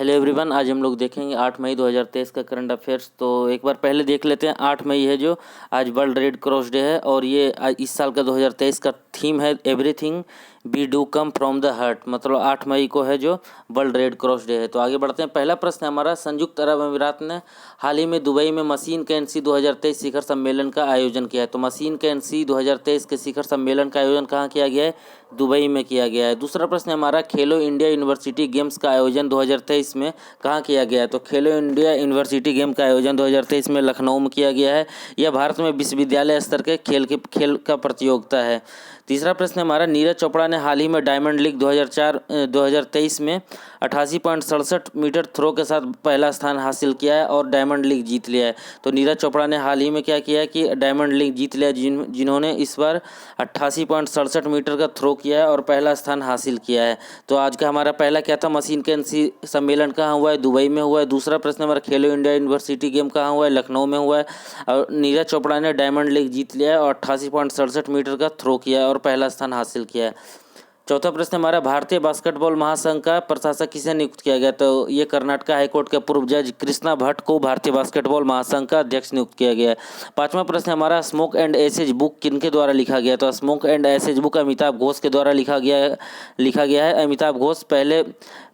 Hello everyone, आज हम लोग देखेंगे 8 मई 2023 का करंट अफेयर्स। तो एक बार पहले देख लेते हैं। 8 मई है जो आज वर्ल्ड रेड क्रॉस डे है और ये इस साल का 2023 का थीम है everything we do come from the heart. मतलब 8 मई को है जो वर्ल्ड रेड क्रॉस डे है। तो आगे बढ़ते हैं। पहला प्रश्न है हमारा, संयुक्त अरब अमीरात ने हाल ही में दुबई में मशीन कैंसी 2023 शिखर सम्मेलन का आयोजन किया है। तो मशीन कैंसी 2023 के शिखर सम्मेलन का आयोजन कहाँ किया गया है? दुबई में किया गया है। दूसरा प्रश्न है हमारा, खेलो इंडिया यूनिवर्सिटी गेम्स का आयोजन 2023 में कहाँ किया गया है? तो खेलो इंडिया यूनिवर्सिटी गेम का आयोजन 2023 में लखनऊ में किया गया है। यह भारत में विश्वविद्यालय स्तर के खेल का प्रतियोगिता है। तीसरा प्रश्न है हमारा, नीरज चोपड़ा ने हाल ही में डायमंड लीग 2023 में 88.67 मीटर थ्रो के साथ पहला स्थान हासिल किया है और डायमंड लीग जीत लिया है। तो नीरज चोपड़ा ने हाल ही में क्या किया है कि डायमंड लीग जीत लिया, जिन्होंने इस बार 88.67 मीटर का थ्रो किया है और पहला स्थान हासिल किया है। तो आज का हमारा पहला क्या था? मशीन कैंसी सम्मेलन कहाँ हुआ है? दुबई में हुआ है। दूसरा प्रश्न हमारा, खेलो इंडिया यूनिवर्सिटी गेम कहाँ हुआ है? लखनऊ में हुआ है। और नीरज चोपड़ा ने डायमंड लीग जीत लिया है और 88.67 मीटर का थ्रो किया है और पहला स्थान हासिल किया है। चौथा प्रश्न हमारा, भारतीय बास्केटबॉल महासंघ का प्रशासक किसे नियुक्त किया गया? तो ये कर्नाटक हाईकोर्ट के पूर्व जज कृष्णा भट्ट को भारतीय बास्केटबॉल महासंघ का अध्यक्ष नियुक्त किया गया है। पांचवा प्रश्न हमारा, स्मोक एंड एसेज बुक किनके द्वारा लिखा गया? तो smoke and essays book Amitav Ghosh के द्वारा लिखा गया है। अमिताभ घोष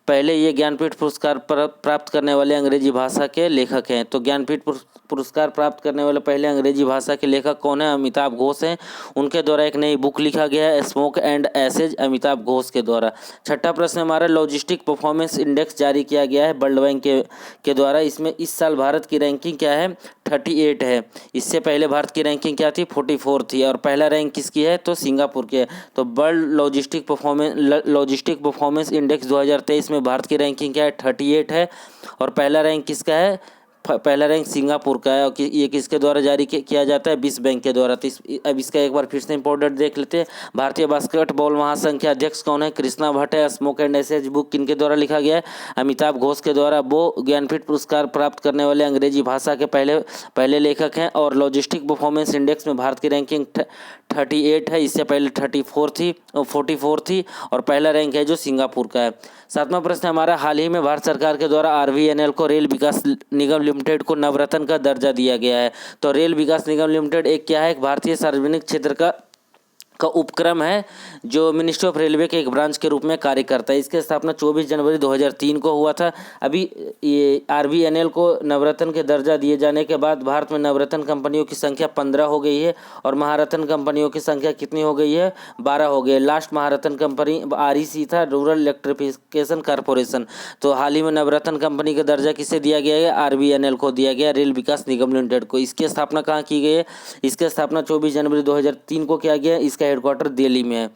पहले ये ज्ञानपीठ पुरस्कार प्राप्त करने वाले अंग्रेजी भाषा के लेखक हैं। तो ज्ञानपीठ पुरस्कार प्राप्त करने वाले पहले अंग्रेजी भाषा के लेखक कौन है? अमिताभ घोष हैं। उनके द्वारा एक नई बुक लिखा गया है, smoke and essays, Amitav Ghosh के द्वारा। छठा प्रश्न हमारा, लॉजिस्टिक परफॉर्मेंस इंडेक्स जारी किया गया है वर्ल्ड बैंक के द्वारा। इसमें इस साल भारत की रैंकिंग क्या है? 38 है। इससे पहले भारत की रैंकिंग क्या थी? 44 थी। और पहला रैंक किसकी है? तो सिंगापुर की है। तो वर्ल्ड लॉजिस्टिक परफॉर्मेंस इंडेक्स 2023 में भारत की रैंकिंग क्या है? 38 है। और पहला रैंक किसका है? पहला रैंक सिंगापुर का है। और ये किसके द्वारा जारी किया जाता है? विश्व बैंक के द्वारा। तो अब इसका एक बार फिर से इंपॉर्टेंट देख लेते हैं। भारतीय बास्केटबॉल महासंघ के अध्यक्ष कौन है? कृष्णा भट्ट है। स्मोक एंड एसेज बुक किनके द्वारा लिखा गया है? अमिताभ घोष के द्वारा। वो ज्ञानपीठ पुरस्कार प्राप्त करने वाले अंग्रेजी भाषा के पहले लेखक हैं। और लॉजिस्टिक परफॉर्मेंस इंडेक्स में भारत की रैंकिंग 38 है। इससे पहले 44 थी और पहला रैंक है जो सिंगापुर का है। सातवां प्रश्न हमारा, हाल ही में भारत सरकार के द्वारा RVNL को रेल विकास निगम लिमिटेड को नवरत्न का दर्जा दिया गया है। तो रेल विकास निगम लिमिटेड एक क्या है? एक भारतीय सार्वजनिक क्षेत्र का उपक्रम है जो मिनिस्ट्री ऑफ रेलवे के एक ब्रांच के रूप में कार्य करता है। इसकी स्थापना 24 जनवरी 2003 को हुआ था। अभी ये RVNL को नवरत्न के दर्जा दिए जाने के बाद भारत में नवरत्न कंपनियों की संख्या 15 हो गई है और महारत्न कंपनियों की संख्या कितनी हो गई है? 12 हो गई है। लास्ट महारत्न कंपनी REC था, रूरल इलेक्ट्रिफिकेशन कॉरपोरेशन। तो हाल ही में नवरत्न कंपनी का दर्जा किसे दिया गया है? RVNL को दिया गया, रेल विकास निगम लिमिटेड को। इसकी स्थापना कहाँ की गई है? इसकी स्थापना 24 जनवरी 2003 को किया गया। इसका हेडक्वार्टर दिल्ली में है।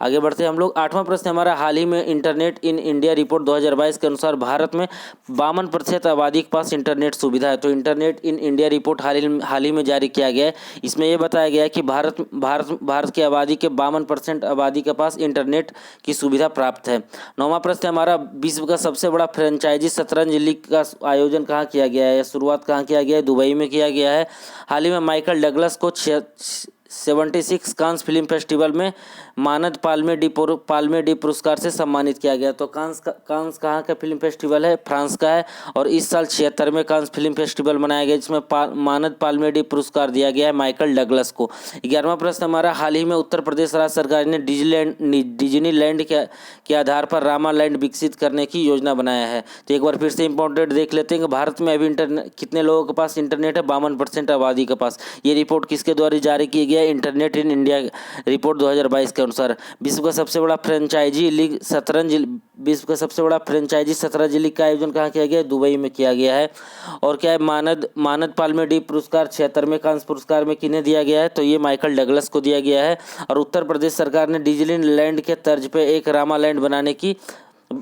आगे बढ़ते हैं हम लोग। आठवां प्रश्न हमारा, हाल ही में इंटरनेट इन इंडिया रिपोर्ट 2022 के अनुसार भारत में 52% आबादी के पास इंटरनेट सुविधा है। तो इंटरनेट इन इंडिया रिपोर्ट हाल ही में जारी किया गया है। इसमें यह बताया गया है कि भारत की आबादी के 52% आबादी के पास इंटरनेट की सुविधा प्राप्त है। नौवां प्रश्न हमारा, विश्व का सबसे बड़ा फ्रेंचाइजी शतरंज लीग का आयोजन कहाँ किया गया है? शुरुआत कहाँ किया गया है? दुबई में किया गया है। हाल ही में माइकल डगलस को 76 कांस फिल्म फेस्टिवल में मानद पाल्मे डी पुरस्कार से सम्मानित किया गया। तो कांस कहाँ का फिल्म फेस्टिवल है? फ्रांस का है। और इस साल 76वें कांस फिल्म फेस्टिवल मनाया गया जिसमें मानद पाल्मे डी पुरस्कार दिया गया है माइकल डगलस को। 11वां प्रश्न हमारा, हाल ही में उत्तर प्रदेश राज्य सरकार ने डिज्नीलैंड के आधार पर रामालैंड विकसित करने की योजना बनाया है। तो एक बार फिर से इंपॉर्टेंट देख लेते हैं कि भारत में अभी कितने लोगों के पास इंटरनेट है? 52% आबादी के पास। ये रिपोर्ट किसके द्वारा जारी की गई? इंटरनेट इन इंडिया रिपोर्ट 2022 के अनुसार विश्व का सबसे बड़ा फ्रेंचाइजी शतरंज लीग का आयोजन कहाँ किया गया? दुबई में किया गया है। और क्या है? मानद पाल्मे डी पुरस्कार 76वें कांस्य पुरस्कार में किन्हें दिया गया है? तो ये माइकल डगलस को दिया गया है। और उत्तर प्रदेश सरकार ने डिज्नीलैंड के तर्ज पे एक रामालैंड बनाने की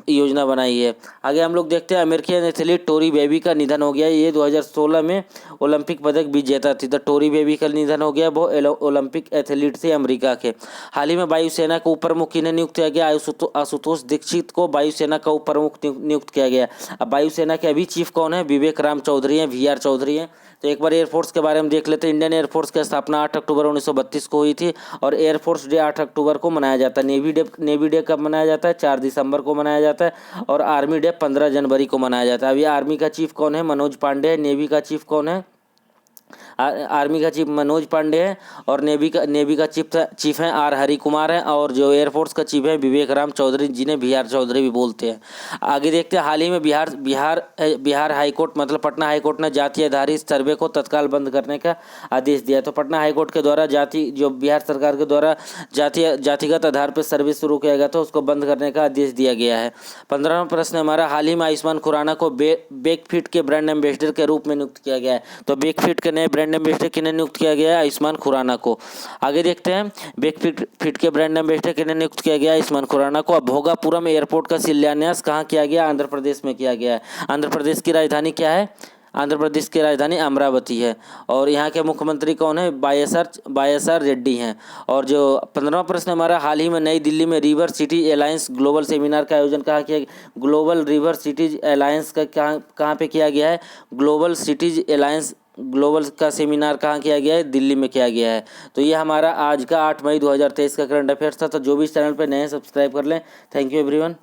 योजना बनाई है। आगे हम लोग देखते हैं, अमेरिकी एथलीट टोरी बेबी का निधन हो गया। ये 2016 में ओलंपिक पदक विजेता थी। तो टोरी बेबी का निधन हो गया। वो ओलंपिक एथलीट थे अमेरिका के। हाल ही में वायुसेना का उप प्रमुख किन्हें नियुक्त किया गया? आशुतोष दीक्षित को वायुसेना का उप प्रमुख नियुक्त किया गया। अब वायुसेना के अभी चीफ कौन है? विवेक राम चौधरी हैं, VR चौधरी हैं। तो एक बार एयरफोर्स के बारे में देख लेते हैं। इंडियन एयरफोर्स की स्थापना 8 अक्टूबर 1932 को हुई थी और एयरफोर्स डे 8 अक्टूबर को मनाया जाता है। नेवी डे कब मनाया जाता है? 4 दिसंबर को मनाया मनाया जाता है और आर्मी डे 15 जनवरी को मनाया जाता है। अब ये आर्मी का चीफ कौन है? मनोज पांडे है। नेवी का चीफ कौन है? आर्मी का चीफ मनोज पांडे है और नेवी का चीफ है आर हरि कुमार है और जो एयरफोर्स का चीफ है विवेक राम चौधरी, जिन्हें बिहार चौधरी भी बोलते हैं। आगे देखते हैं, हाल ही में बिहार हाईकोर्ट मतलब पटना हाईकोर्ट ने जाति आधारित सर्वे को तत्काल बंद करने का आदेश दिया। तो पटना हाईकोर्ट के द्वारा जो बिहार सरकार के द्वारा जातिगत आधार पर सर्वे शुरू किया गया था उसको बंद करने का आदेश दिया गया है। 15वां प्रश्न हमारा, हाल ही में आयुष्मान खुराना को बेकफिट के ब्रांड एम्बेसडर के रूप में नियुक्त किया गया है। तो बेकफिट के नए ब्रांड एम्बेसडर किन्हें नियुक्त किया गया है? आयुष्मान खुराना को। आगे देखते हैं, बेकफिट के ब्रांड एम्बेसडर किन्हें नियुक्त किया गया है? आयुष्मान खुराना को। अब भोगापुरम एयरपोर्ट का शिलान्यास कहाँ किया गया? आंध्र प्रदेश में किया गया है। आंध्र प्रदेश की राजधानी क्या है? आंध्र प्रदेश की राजधानी अमरावती है। और यहाँ के मुख्यमंत्री कौन है? वाईएसआर रेड्डी हैं। और जो 15वां प्रश्न हमारा, हाल ही में नई दिल्ली में river city alliance global seminar का आयोजन कहाँ किया? ग्लोबल रिवर सिटीज अलायंस का कहाँ पे किया गया है? ग्लोबल सिटीज अलायंस ग्लोबल का सेमिनार कहाँ किया गया है? दिल्ली में किया गया है। तो ये हमारा आज का 8 मई 2023 का करंट अफेयर्स था। तो जो भी चैनल पे नए हैं सब्सक्राइब कर लें। Thank you everyone.